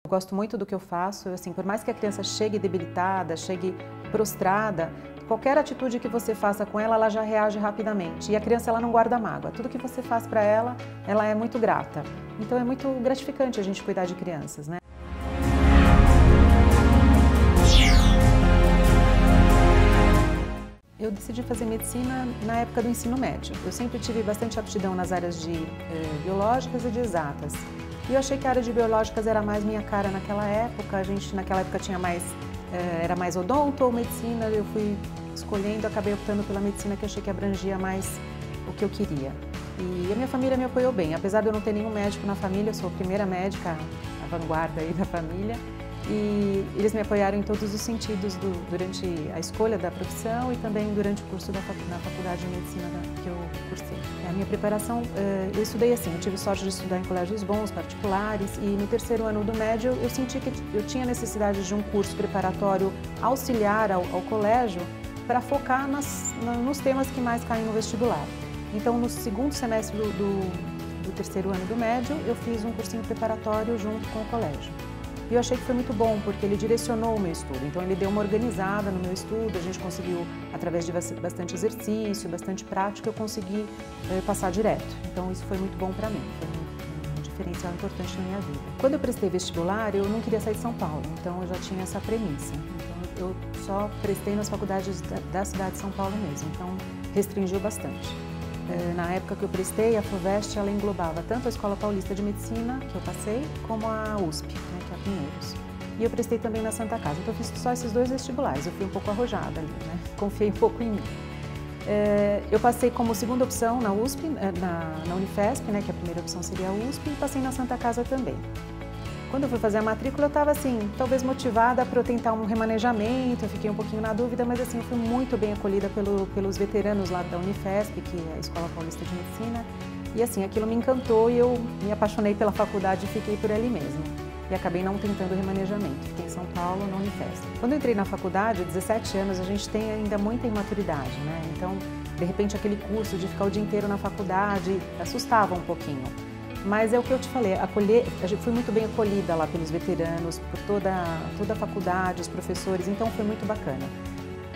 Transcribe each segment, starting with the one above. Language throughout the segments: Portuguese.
Eu gosto muito do que eu faço, assim, por mais que a criança chegue debilitada, chegue prostrada, qualquer atitude que você faça com ela, ela já reage rapidamente. E a criança, ela não guarda mágoa. Tudo que você faz para ela é muito grata. Então é muito gratificante a gente cuidar de crianças, né? Eu decidi fazer medicina na época do ensino médio. Eu sempre tive bastante aptidão nas áreas de biológicas e de exatas. E eu achei que a área de biológicas era mais minha cara naquela época. A gente naquela época tinha mais, era mais odonto ou medicina. Eu fui escolhendo, acabei optando pela medicina, que achei que abrangia mais o que eu queria. E a minha família me apoiou bem. Apesar de eu não ter nenhum médico na família, eu sou a primeira médica, a vanguarda aí da família. E eles me apoiaram em todos os sentidos durante a escolha da profissão e também durante o curso na faculdade de medicina que eu cursei. A minha preparação, eu estudei assim, eu tive sorte de estudar em colégios bons, particulares, e no terceiro ano do médio eu senti que eu tinha necessidade de um curso preparatório auxiliar ao colégio para focar nos temas que mais caem no vestibular. Então, no segundo semestre do terceiro ano do médio, eu fiz um cursinho preparatório junto com o colégio. E eu achei que foi muito bom, porque ele direcionou o meu estudo. Então, ele deu uma organizada no meu estudo, a gente conseguiu, através de bastante exercício, bastante prática, eu consegui passar direto. Então, isso foi muito bom para mim, foi um diferencial importante na minha vida. Quando eu prestei vestibular, eu não queria sair de São Paulo, então eu já tinha essa premissa. Então, eu só prestei nas faculdades da cidade de São Paulo mesmo, então restringiu bastante. Na época que eu prestei, a FUVEST ela englobava tanto a Escola Paulista de Medicina, que eu passei, como a USP, né, que é a Pinheiros. E eu prestei também na Santa Casa, então eu fiz só esses dois vestibulares, eu fui um pouco arrojada ali, né? Confiei um pouco em mim. Eu passei como segunda opção na USP, na Unifesp, né, que a primeira opção seria a USP, e passei na Santa Casa também. Quando eu fui fazer a matrícula, eu estava assim, talvez motivada para eu tentar um remanejamento, eu fiquei um pouquinho na dúvida, mas assim, eu fui muito bem acolhida pelos veteranos lá da Unifesp, que é a Escola Paulista de Medicina, e assim, aquilo me encantou e eu me apaixonei pela faculdade e fiquei por ali mesmo. E acabei não tentando remanejamento, fiquei em São Paulo, na Unifesp. Quando eu entrei na faculdade, 17 anos, a gente tem ainda muita imaturidade, né? Então, de repente, aquele curso de ficar o dia inteiro na faculdade assustava um pouquinho. Mas é o que eu te falei, eu fui muito bem acolhida lá pelos veteranos, por toda a faculdade, os professores, então foi muito bacana.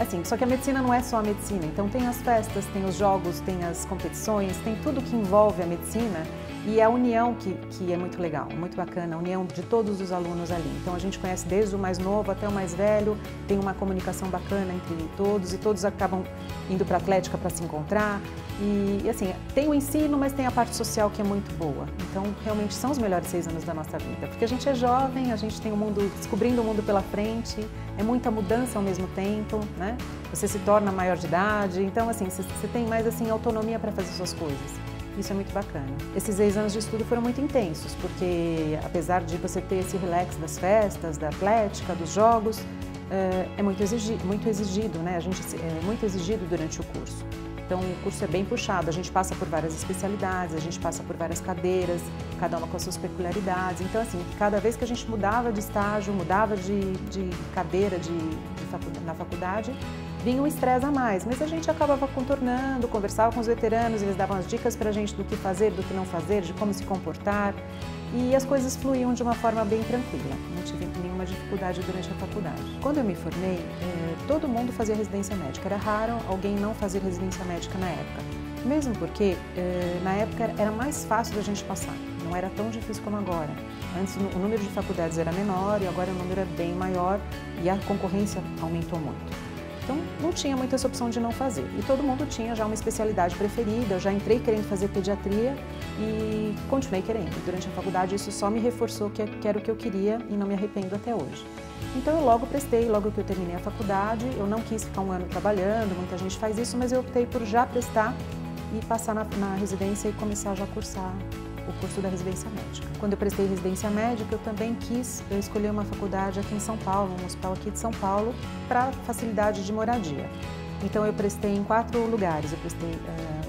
Assim, só que a medicina não é só a medicina, então tem as festas, tem os jogos, tem as competições, tem tudo que envolve a medicina e a união que é muito legal, muito bacana, a união de todos os alunos ali. Então a gente conhece desde o mais novo até o mais velho, tem uma comunicação bacana entre todos e todos acabam indo para a atlética para se encontrar. E assim, tem o ensino, mas tem a parte social que é muito boa. Então, realmente são os melhores 6 anos da nossa vida. Porque a gente é jovem, a gente tem o mundo, descobrindo o mundo pela frente, é muita mudança ao mesmo tempo, né? Você se torna maior de idade, então assim, você tem mais assim, autonomia para fazer suas coisas. Isso é muito bacana. Esses 6 anos de estudo foram muito intensos, porque apesar de você ter esse relax das festas, da atlética, dos jogos, é muito exigido, né? É muito exigido durante o curso. Então, o curso é bem puxado, a gente passa por várias especialidades, a gente passa por várias cadeiras, cada uma com as suas peculiaridades. Então, assim, cada vez que a gente mudava de estágio, mudava de cadeira na faculdade, vinha um estresse a mais, mas a gente acabava contornando, conversava com os veteranos, eles davam as dicas para a gente do que fazer, do que não fazer, de como se comportar, e as coisas fluíam de uma forma bem tranquila, não tive nenhuma dificuldade durante a faculdade. Quando eu me formei, todo mundo fazia residência médica, era raro alguém não fazer residência médica na época, mesmo porque na época era mais fácil da gente passar, não era tão difícil como agora. Antes o número de faculdades era menor e agora o número é bem maior e a concorrência aumentou muito. Então, não tinha muita essa opção de não fazer. E todo mundo tinha já uma especialidade preferida. Eu já entrei querendo fazer pediatria e continuei querendo. Durante a faculdade, isso só me reforçou que era o que eu queria e não me arrependo até hoje. Então, eu logo prestei, logo que eu terminei a faculdade. Eu não quis ficar um ano trabalhando, muita gente faz isso, mas eu optei por já prestar e passar na residência e começar já a cursar o curso da residência médica. Quando eu prestei residência médica, eu também quis escolher uma faculdade aqui em São Paulo, um hospital aqui de São Paulo, para facilidade de moradia. Então eu prestei em 4 lugares, eu prestei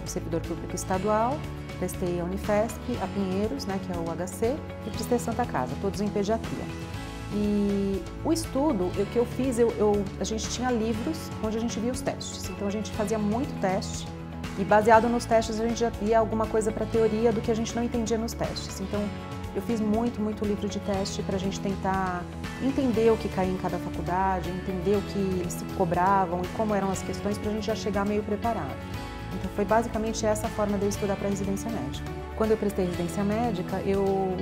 o servidor público estadual, prestei a Unifesp, a Pinheiros, né, que é o HC, e prestei a Santa Casa, todos em pediatria. E o estudo, o que eu fiz, a gente tinha livros onde a gente via os testes, então a gente fazia muito teste, e baseado nos testes a gente já via alguma coisa para teoria do que a gente não entendia nos testes. Então Eu fiz muito livro de teste para a gente tentar entender o que caía em cada faculdade, entender o que eles se cobravam e como eram as questões para a gente já chegar meio preparado. Então foi basicamente essa a forma de eu estudar para residência médica. Quando eu prestei residência médica, eu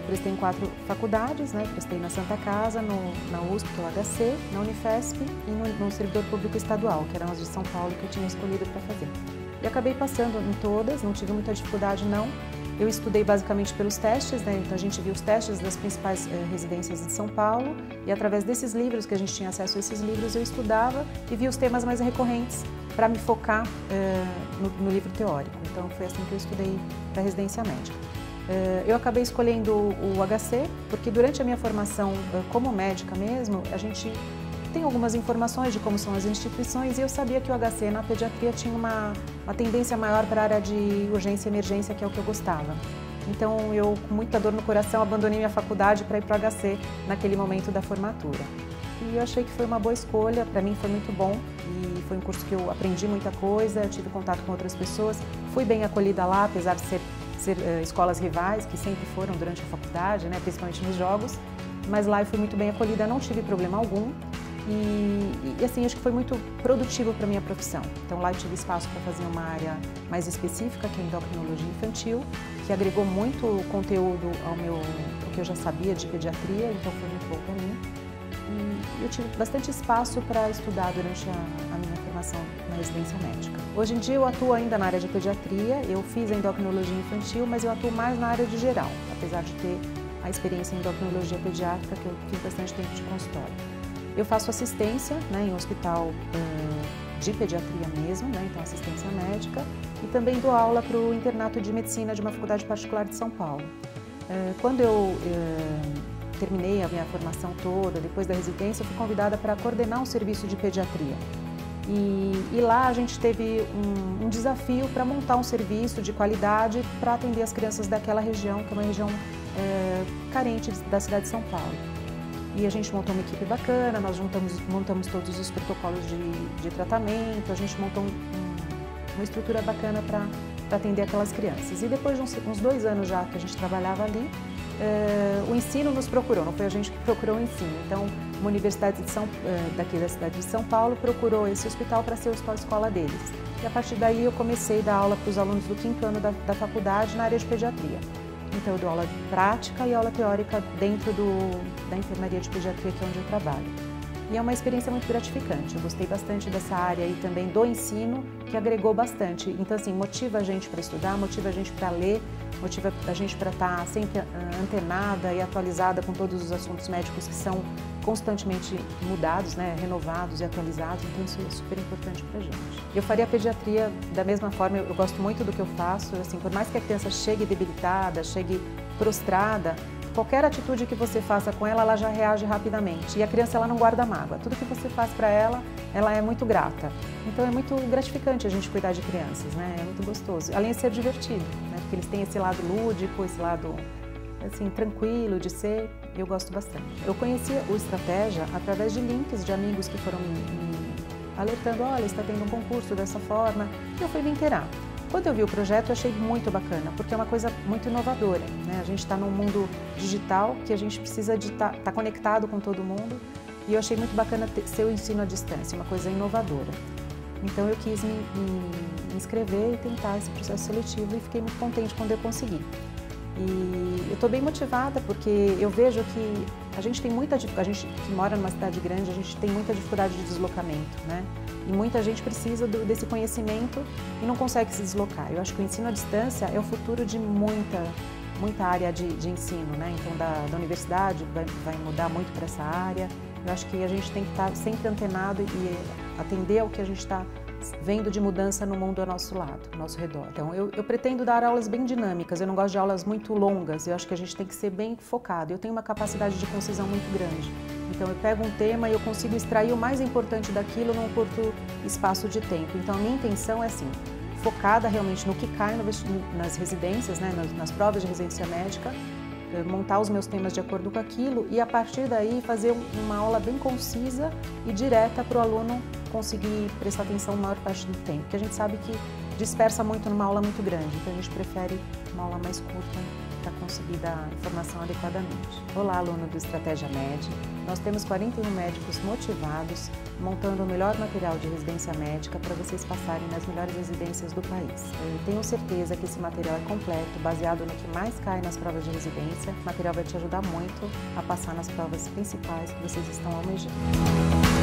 prestei em 4 faculdades, né? Prestei na Santa Casa, na USP, que é o HC, na Unifesp e no servidor público estadual, que eram as de São Paulo que eu tinha escolhido para fazer. E acabei passando em todas, não tive muita dificuldade não. Eu estudei basicamente pelos testes, né? Então a gente viu os testes das principais residências de São Paulo e através desses livros, que a gente tinha acesso a esses livros, eu estudava e via os temas mais recorrentes para me focar no livro teórico. Então foi assim que eu estudei para residência médica. Eu acabei escolhendo o HC porque durante a minha formação como médica mesmo, a gente tem algumas informações de como são as instituições e eu sabia que o HC na pediatria tinha uma tendência maior para a área de urgência e emergência, que é o que eu gostava. Então eu, com muita dor no coração, abandonei minha faculdade para ir para o HC naquele momento da formatura. E eu achei que foi uma boa escolha, para mim foi muito bom e foi um curso que eu aprendi muita coisa, tive contato com outras pessoas, fui bem acolhida lá, apesar de ser escolas rivais, que sempre foram durante a faculdade, né, principalmente nos jogos, mas lá eu fui muito bem acolhida, não tive problema algum. E assim, acho que foi muito produtivo para a minha profissão. Então lá eu tive espaço para fazer uma área mais específica, que é a endocrinologia infantil, que agregou muito conteúdo ao que eu já sabia de pediatria, então foi muito bom para mim. E eu tive bastante espaço para estudar durante a minha formação na residência médica. Hoje em dia eu atuo ainda na área de pediatria, eu fiz a endocrinologia infantil, mas eu atuo mais na área de geral, apesar de ter a experiência em endocrinologia pediátrica, que eu fiz bastante tempo de consultório. Eu faço assistência, né, em um hospital de pediatria mesmo, né, então assistência médica, e também dou aula para o internato de medicina de uma faculdade particular de São Paulo. Quando eu terminei a minha formação toda, depois da residência, eu fui convidada para coordenar um serviço de pediatria. E lá a gente teve um desafio para montar um serviço de qualidade para atender as crianças daquela região, que é uma região carente da cidade de São Paulo. E a gente montou uma equipe bacana, nós montamos todos os protocolos de tratamento, a gente montou uma estrutura bacana para atender aquelas crianças. E depois de uns 2 anos já que a gente trabalhava ali, o ensino nos procurou, não foi a gente que procurou o ensino. Então, uma universidade daqui da cidade de São Paulo procurou esse hospital para ser o hospital escola deles. E a partir daí eu comecei a dar aula para os alunos do 5º ano da faculdade na área de pediatria. Então eu dou aula prática e aula teórica dentro da enfermaria de pediatria, que é onde eu trabalho. E é uma experiência muito gratificante, eu gostei bastante dessa área e também do ensino, que agregou bastante. Então assim, motiva a gente para estudar, motiva a gente para ler, motiva a gente para estar sempre antenada e atualizada com todos os assuntos médicos que são constantemente mudados, né, renovados e atualizados, então isso é super importante para a gente. Eu faria a pediatria da mesma forma, eu gosto muito do que eu faço, assim, por mais que a criança chegue debilitada, chegue prostrada, qualquer atitude que você faça com ela, ela já reage rapidamente. E a criança, ela não guarda mágoa. Tudo que você faz para ela é muito grata. Então é muito gratificante a gente cuidar de crianças, né? É muito gostoso. Além de ser divertido, né? Porque eles têm esse lado lúdico, esse lado assim, tranquilo de ser, eu gosto bastante. Eu conheci o Estratégia através de links de amigos que foram me alertando, olha, está tendo um concurso dessa forma, e eu fui me inteirar. Quando eu vi o projeto, eu achei muito bacana, porque é uma coisa muito inovadora, né? A gente está num mundo digital que a gente precisa de estar conectado com todo mundo, e eu achei muito bacana ser o ensino à distância, uma coisa inovadora. Então eu quis me inscrever e tentar esse processo seletivo e fiquei muito contente quando eu consegui. E eu estou bem motivada porque eu vejo que a gente tem muita dificuldade, a gente que mora numa cidade grande, a gente tem muita dificuldade de deslocamento, né? E muita gente precisa desse conhecimento e não consegue se deslocar. Eu acho que o ensino à distância é o futuro de muita área de ensino, né? Então da universidade vai mudar muito para essa área. Eu acho que a gente tem que estar sempre antenado e atender ao que a gente está vendo de mudança no mundo ao nosso lado, ao nosso redor. Então, eu pretendo dar aulas bem dinâmicas, eu não gosto de aulas muito longas, eu acho que a gente tem que ser bem focado. Eu tenho uma capacidade de concisão muito grande. Então, eu pego um tema e eu consigo extrair o mais importante daquilo num curto espaço de tempo. Então, a minha intenção é assim, focada realmente no que cai nas residências, né, nas provas de residência médica, montar os meus temas de acordo com aquilo e, a partir daí, fazer uma aula bem concisa e direta para o aluno conseguir prestar atenção a maior parte do tempo, porque a gente sabe que dispersa muito numa aula muito grande, então a gente prefere uma aula mais curta para conseguir dar informação adequadamente. Olá, aluno do Estratégia Med. Nós temos 41 médicos motivados, montando o melhor material de residência médica para vocês passarem nas melhores residências do país. Eu tenho certeza que esse material é completo, baseado no que mais cai nas provas de residência. O material vai te ajudar muito a passar nas provas principais que vocês estão almejando.